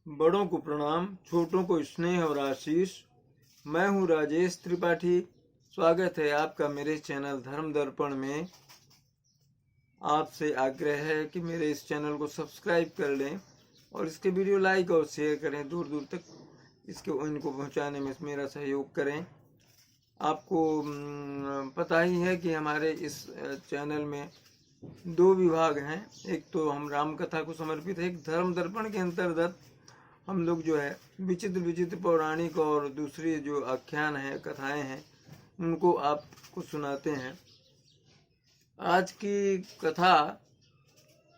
बड़ों को प्रणाम, छोटों को स्नेह और आशीष। मैं हूं राजेश त्रिपाठी। स्वागत है आपका मेरे चैनल धर्म दर्पण में। आपसे आग्रह है कि मेरे इस चैनल को सब्सक्राइब कर लें और इसके वीडियो लाइक और शेयर करें। दूर दूर तक इनको पहुंचाने में मेरा सहयोग करें। आपको पता ही है कि हमारे इस चैनल में दो विभाग हैं। एक तो हम राम कथा को समर्पित है, एक धर्म दर्पण के अंतर्गत हम लोग जो है विचित्र विचित्र पौराणिक और दूसरी जो आख्यान है, कथाएं हैं, उनको आपको सुनाते हैं। आज की कथा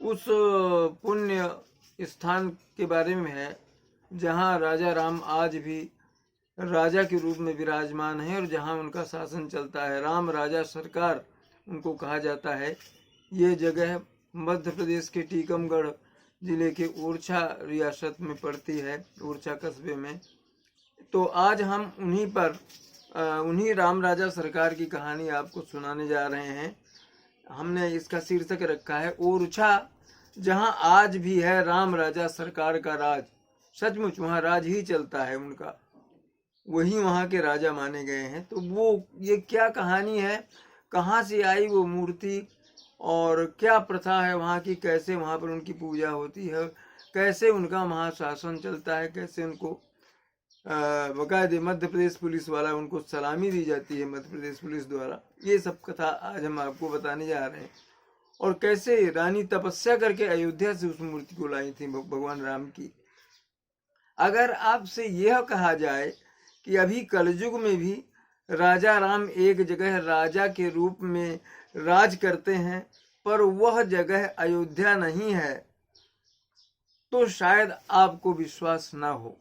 उस पुण्य स्थान के बारे में है जहाँ राजा राम आज भी राजा के रूप में विराजमान है और जहाँ उनका शासन चलता है। राम राजा सरकार उनको कहा जाता है। ये जगह मध्य प्रदेश के टीकमगढ़ जिले के ओरछा रियासत में पड़ती है, ओरछा कस्बे में। तो आज हम उन्हीं राम राजा सरकार की कहानी आपको सुनाने जा रहे हैं। हमने इसका शीर्षक रखा है ओरछा, जहां आज भी है राम राजा सरकार का राज। सचमुच वहां राज ही चलता है उनका, वही वहां के राजा माने गए हैं। तो ये क्या कहानी है, कहाँ से आई वो मूर्ति और क्या प्रथा है वहाँ की, कैसे वहाँ पर उनकी पूजा होती है, कैसे उनका वहाँ शासन चलता है, कैसे उनको बाकायदे मध्य प्रदेश पुलिस वाला उनको सलामी दी जाती है मध्य प्रदेश पुलिस द्वारा। ये सब कथा आज हम आपको बताने जा रहे हैं। और कैसे रानी तपस्या करके अयोध्या से उस मूर्ति को लाई थी भगवान राम की। अगर आपसे यह कहा जाए कि अभी कलयुग में भी राजा राम एक जगह राजा के रूप में राज करते हैं पर वह जगह अयोध्या नहीं है, तो शायद आपको विश्वास ना हो।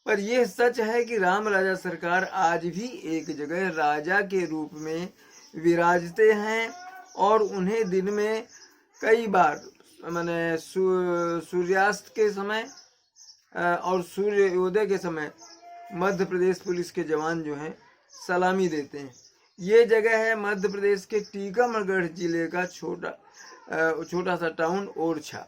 पर यह सच है कि राम राजा सरकार आज भी एक जगह राजा के रूप में विराजते हैं और उन्हें दिन में कई बार माने सूर्यास्त के समय और सूर्योदय के समय मध्य प्रदेश पुलिस के जवान जो हैं सलामी देते हैं। ये जगह है मध्य प्रदेश के टीकमगढ़ जिले का छोटा सा टाउन ओरछा।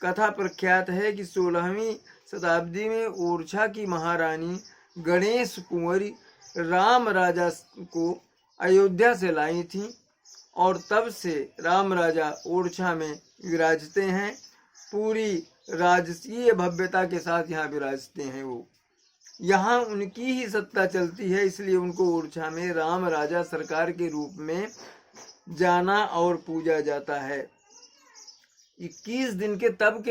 कथा प्रख्यात है कि 16वीं शताब्दी में ओरछा की महारानी गणेश कुंवरी राम राजा को अयोध्या से लाई थी और तब से राम राजा ओरछा में विराजते हैं। पूरी राजकीय भव्यता के साथ यहाँ विराजते हैं। वो यहाँ उनकी ही सत्ता चलती है, इसलिए उनको ओरछा में राम राजा सरकार के रूप में जाना और पूजा जाता है। 21 दिन के तप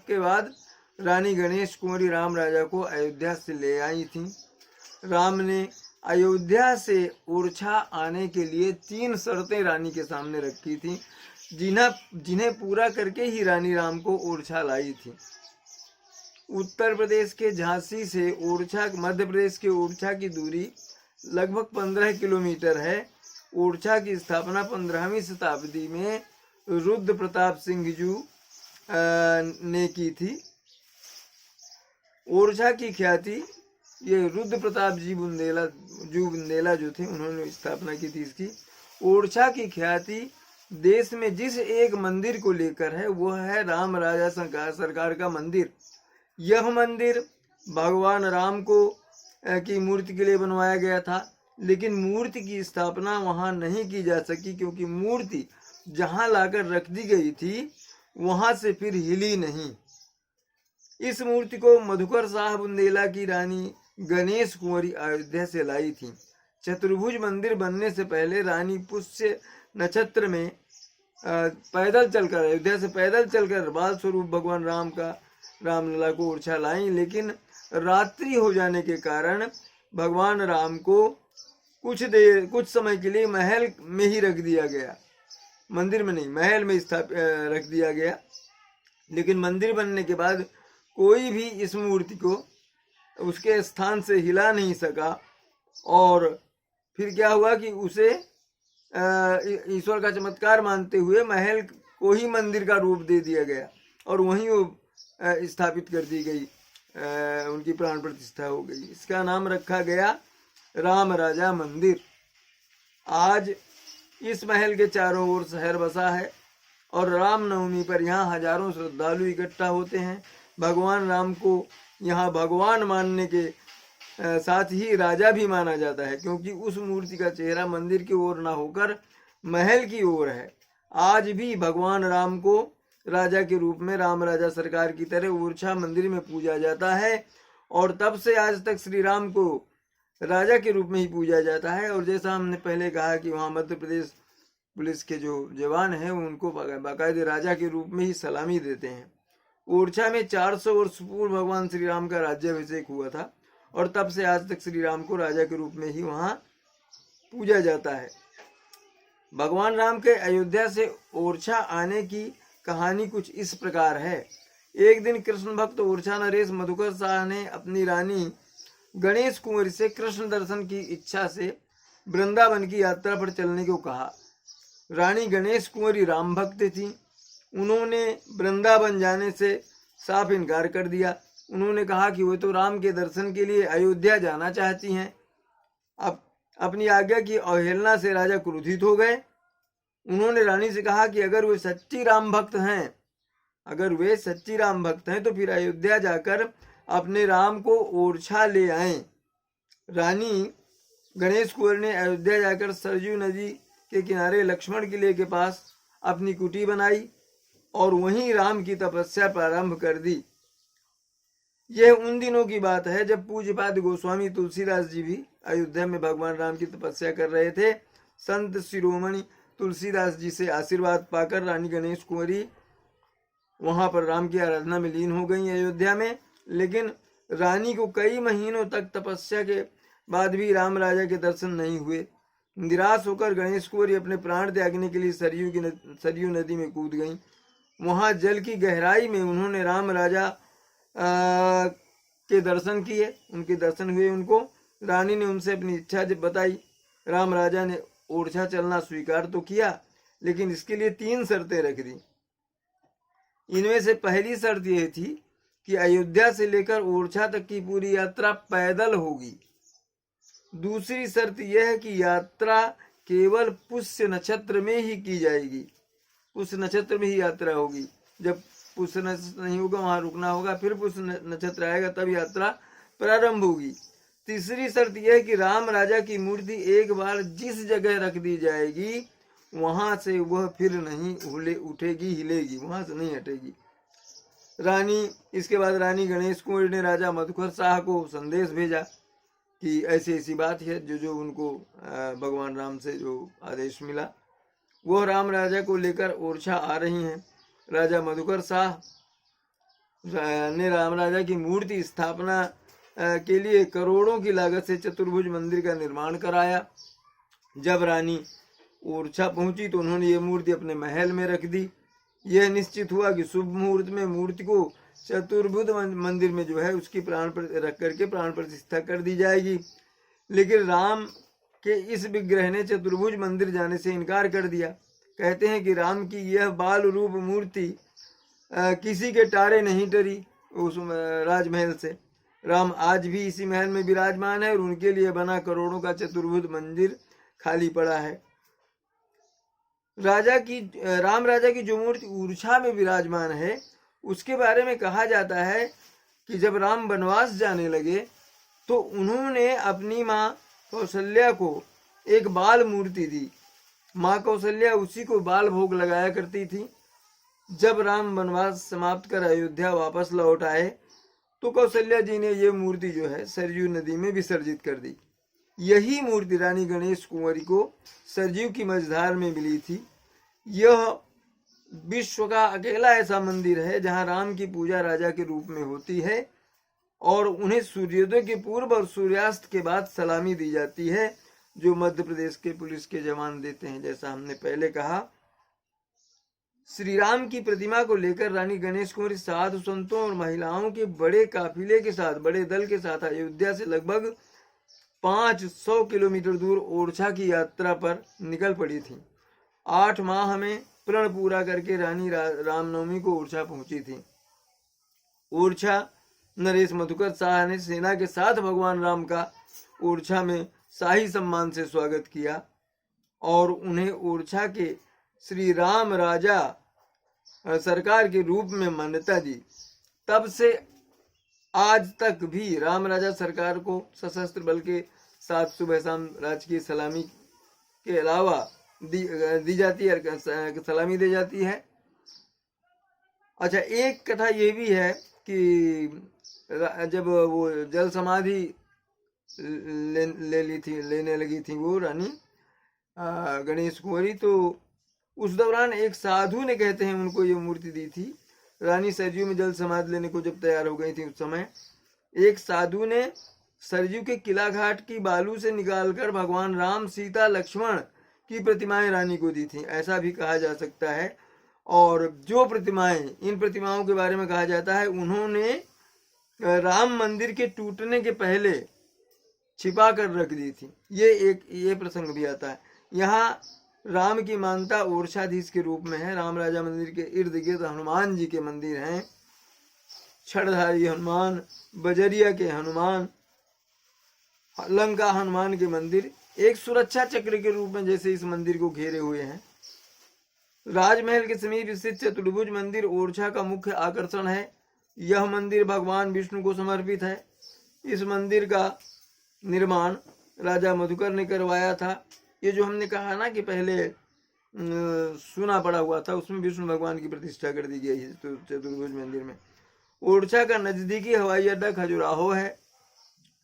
के बाद रानी गणेश कुंवरी राम राजा को अयोध्या से ले आई थी। राम ने अयोध्या से ओरछा आने के लिए 3 शर्तें रानी के सामने रखी थी, जिन्हें पूरा करके ही रानी राम को ओरछा लाई थी। उत्तर प्रदेश के झांसी से मध्य प्रदेश के ओरछा की दूरी लगभग 15 किलोमीटर है। ओरछा की स्थापना 15वीं शताब्दी में रुद्र प्रताप सिंह जू ने की थी। ओरछा की ख्याति ये रुद्र प्रताप जी बुंदेला जो थे, उन्होंने स्थापना की थी इसकी। ओरछा की ख्याति देश में जिस एक मंदिर को लेकर है वह है राम राजा सरकार का मंदिर। यह मंदिर भगवान राम की मूर्ति के लिए बनवाया गया था, लेकिन मूर्ति की स्थापना वहां नहीं की जा सकी क्योंकि मूर्ति जहां लाकर रख दी गई थी वहां से फिर हिली नहीं। इस मूर्ति को मधुकर शाह बुंदेला की रानी गणेश कुंवरी अयोध्या से लाई थी। चतुर्भुज मंदिर बनने से पहले रानी पुष्य नक्षत्र में अयोध्या से पैदल चलकर बाल स्वरूप भगवान रामलला को ओरछा लाई, लेकिन रात्रि हो जाने के कारण भगवान राम को कुछ समय के लिए महल में ही रख दिया गया, मंदिर में नहीं, महल में रख दिया गया। लेकिन मंदिर बनने के बाद कोई भी इस मूर्ति को उसके स्थान से हिला नहीं सका और फिर क्या हुआ कि उसे ईश्वर का चमत्कार मानते हुए महल को ही मंदिर का रूप दे दिया गया और वहीं वो स्थापित कर दी गई, उनकी प्राण प्रतिष्ठा हो गई। इसका नाम रखा गया राम राजा मंदिर। आज इस महल के चारों ओर शहर बसा है और रामनवमी पर यहाँ हजारों श्रद्धालु इकट्ठा होते हैं। भगवान राम को यहाँ भगवान मानने के साथ ही राजा भी माना जाता है, क्योंकि उस मूर्ति का चेहरा मंदिर की ओर न होकर महल की ओर है। आज भी भगवान राम को राजा के रूप में राम राजा सरकार की तरह ओरछा मंदिर में पूजा जाता है, और तब से आज तक श्री राम को राजा के रूप में ही पूजा जाता है। और जैसा हमने पहले कहा कि वहाँ मध्य प्रदेश पुलिस के जो जवान हैं उनको बाकायदे राजा के रूप में ही सलामी देते हैं। ओरछा में 400 वर्ष पूर्व भगवान श्री राम का राज्याभिषेक हुआ था, और तब से आज तक श्री राम को राजा के रूप में ही वहाँ पूजा जाता है। भगवान राम के अयोध्या से ओरछा आने की कहानी कुछ इस प्रकार है। एक दिन कृष्ण भक्त ओरछा नरेश मधुकर शाह ने अपनी रानी गणेश कुंवरी से कृष्ण दर्शन की इच्छा से वृंदावन की यात्रा पर चलने को कहा। रानी गणेश कुंवरी राम भक्त थी। उन्होंने वृंदावन जाने से साफ इनकार कर दिया। उन्होंने कहा कि वे तो राम के दर्शन के लिए अयोध्या जाना चाहती हैं। अब अपनी आज्ञा की अवहेलना से राजा क्रोधित हो गए। उन्होंने रानी से कहा कि अगर वे सच्ची राम भक्त हैं तो फिर अयोध्या जाकर अपने राम को ओरछा ले आएं। रानी गणेश कुंवर ने अयोध्या जाकर सरयू नदी के किनारे लक्ष्मण किले के पास अपनी कुटी बनाई और वहीं राम की तपस्या प्रारंभ कर दी। यह उन दिनों की बात है जब पूज्यपाद गोस्वामी तुलसीदास जी भी अयोध्या में भगवान राम की तपस्या कर रहे थे। संत शिरोमणि तुलसीदास जी से आशीर्वाद पाकर रानी गणेश कुंवरी वहां पर राम की आराधना में लीन हो गई अयोध्या में। लेकिन रानी को कई महीनों तक तपस्या के बाद भी राम राजा के दर्शन नहीं हुए। निराश होकर गणेश कुंवरी अपने प्राण त्यागने के लिए सरयू नदी में कूद गईं। वहां जल की गहराई में उन्होंने राम राजा के दर्शन किए, उनके दर्शन हुए उनको। रानी ने उनसे अपनी इच्छा जब बताई। राम राजा ने ओरछा चलना स्वीकार तो किया, लेकिन इसके लिए 3 शर्तें रख दी। इनमें से पहली शर्त यह थी कि अयोध्या से लेकर ओरछा तक की पूरी यात्रा पैदल होगी। दूसरी शर्त यह है कि यात्रा केवल पुष्य नक्षत्र में ही की जाएगी। पुष्य नक्षत्र में ही यात्रा होगी। जब पुष्य नक्षत्र नहीं होगा वहां रुकना होगा, फिर पुष्य नक्षत्र आएगा तब यात्रा प्रारंभ होगी। तीसरी शर्त यह है कि राम राजा की मूर्ति एक बार जिस जगह रख दी जाएगी वहां से वह फिर नहीं उठेगी, हिलेगी, वहां से नहीं हटेगी। इसके बाद रानी गणेश कुंवरी ने राजा मधुकर शाह को संदेश भेजा कि ऐसी ऐसी बात है, जो उनको भगवान राम से जो आदेश मिला वह राम राजा को लेकर ओरछा आ रही हैं। राजा मधुकर शाह ने राम राजा की मूर्ति स्थापना के लिए करोड़ों की लागत से चतुर्भुज मंदिर का निर्माण कराया। जब रानी ओरछा पहुंची तो उन्होंने ये मूर्ति अपने महल में रख दी। यह निश्चित हुआ कि शुभ मुहूर्त में मूर्ति को चतुर्भुज मंदिर में जो है उसकी रख करके प्राण प्रतिष्ठा कर दी जाएगी। लेकिन राम के इस विग्रह ने चतुर्भुज मंदिर जाने से इनकार कर दिया। कहते हैं कि राम की यह बाल रूप मूर्ति किसी के टारे नहीं टरी उस राजमहल से। राम आज भी इसी महल में विराजमान है और उनके लिए बना करोड़ों का चतुर्भुज मंदिर खाली पड़ा है। राम राजा की जो मूर्ति ओरछा में विराजमान है उसके बारे में कहा जाता है कि जब राम वनवास जाने लगे तो उन्होंने अपनी माँ कौशल्या को एक बाल मूर्ति दी। माँ कौशल्या उसी को बाल भोग लगाया करती थी। जब राम वनवास समाप्त कर अयोध्या वापस लौट आए तो कौशल्या जी ने ये मूर्ति जो है सरयू नदी में विसर्जित कर दी। यही मूर्ति रानी गणेश कुंवरी को सरयू की मझधार में मिली थी। यह विश्व का अकेला ऐसा मंदिर है जहां राम की पूजा राजा के रूप में होती है और उन्हें सूर्योदय के पूर्व और सूर्यास्त के बाद सलामी दी जाती है, जो मध्य प्रदेश के पुलिस के जवान देते हैं। जैसा हमने पहले कहा, श्री राम की प्रतिमा को लेकर रानी गणेश कुंवरी साधु संतों और महिलाओं के बड़े काफिले के साथ, बड़े दल के साथ अयोध्या से लगभग 500 किलोमीटर दूर ओरछा की यात्रा पर निकल पड़ी थी। 8 माह में प्रण पूरा करके रानी रामनवमी को ओरछा पहुंची थी। ओरछा नरेश मधुकर शाह ने सेना के साथ भगवान राम का ओरछा में शाही सम्मान से स्वागत किया और उन्हें ओरछा के श्री राम राजा सरकार के रूप में मान्यता दी। तब से आज तक भी राम राजा सरकार को सशस्त्र बल के साथ सुबह शाम राजकीय सलामी के अलावा दी जाती है, सलामी दी जाती है। अच्छा, एक कथा ये भी है कि जब वो जल समाधि लेने लगी थी वो रानी गणेश कुंवरी, तो उस दौरान एक साधु ने, कहते हैं, उनको ये मूर्ति दी थी। रानी सरयू में जल समाधि लेने को जब तैयार हो गई थी, उस समय एक साधु ने सरयू के किला घाट की बालू से निकालकर भगवान राम, सीता, लक्ष्मण की प्रतिमाएं रानी को दी थी, ऐसा भी कहा जा सकता है। और जो प्रतिमाएं, इन प्रतिमाओं के बारे में कहा जाता है, उन्होंने राम मंदिर के टूटने के पहले छिपा कर रख दी थी। ये प्रसंग भी आता है। यहाँ राम की मानता ओरछाधीश के रूप में है। राम राजा मंदिर के इर्द गिर्द हनुमान जी के मंदिर हैं, छड़धारी हनुमान, बजरिया के हनुमान, लंका हनुमान के मंदिर एक सुरक्षा चक्र के रूप में जैसे इस मंदिर को घेरे हुए हैं। राजमहल के समीप स्थित चतुर्भुज मंदिर ओरछा का मुख्य आकर्षण है। यह मंदिर भगवान विष्णु को समर्पित है। इस मंदिर का निर्माण राजा मधुकर ने करवाया था। ये जो हमने कहा ना कि पहले सुना पड़ा हुआ था, उसमें विष्णु भगवान की प्रतिष्ठा कर दी गई है चतुर्भुज मंदिर में। ओरछा का नजदीकी हवाई अड्डा खजुराहो है,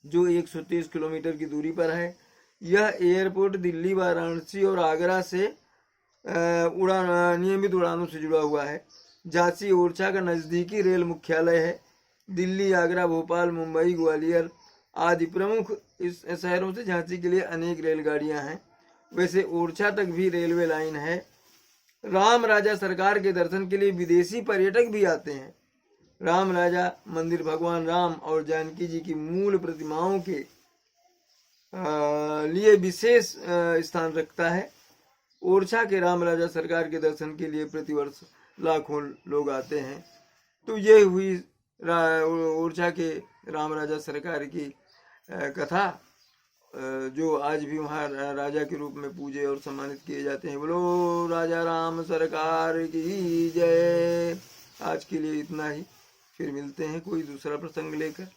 जो 130 किलोमीटर की दूरी पर है। यह एयरपोर्ट दिल्ली, वाराणसी और आगरा से नियमित उड़ानों से जुड़ा हुआ है। झांसी ओरछा का नजदीकी रेल मुख्यालय है। दिल्ली, आगरा, भोपाल, मुंबई, ग्वालियर आदि प्रमुख इस शहरों से झांसी के लिए अनेक रेलगाड़ियां हैं। वैसे ओरछा तक भी रेलवे लाइन है। राम राजा सरकार के दर्शन के लिए विदेशी पर्यटक भी आते हैं। राम राजा मंदिर भगवान राम और जानकी जी की मूल प्रतिमाओं के लिए विशेष स्थान रखता है। ओरछा के राम राजा सरकार के दर्शन के लिए प्रतिवर्ष लाखों लोग आते हैं। तो ये हुई ओरछा के राम राजा सरकार की कथा, जो आज भी वहाँ राजा के रूप में पूजे और सम्मानित किए जाते हैं। बोलो राजा राम सरकार की जय। आज के लिए इतना ही, फिर मिलते हैं कोई दूसरा प्रसंग लेकर।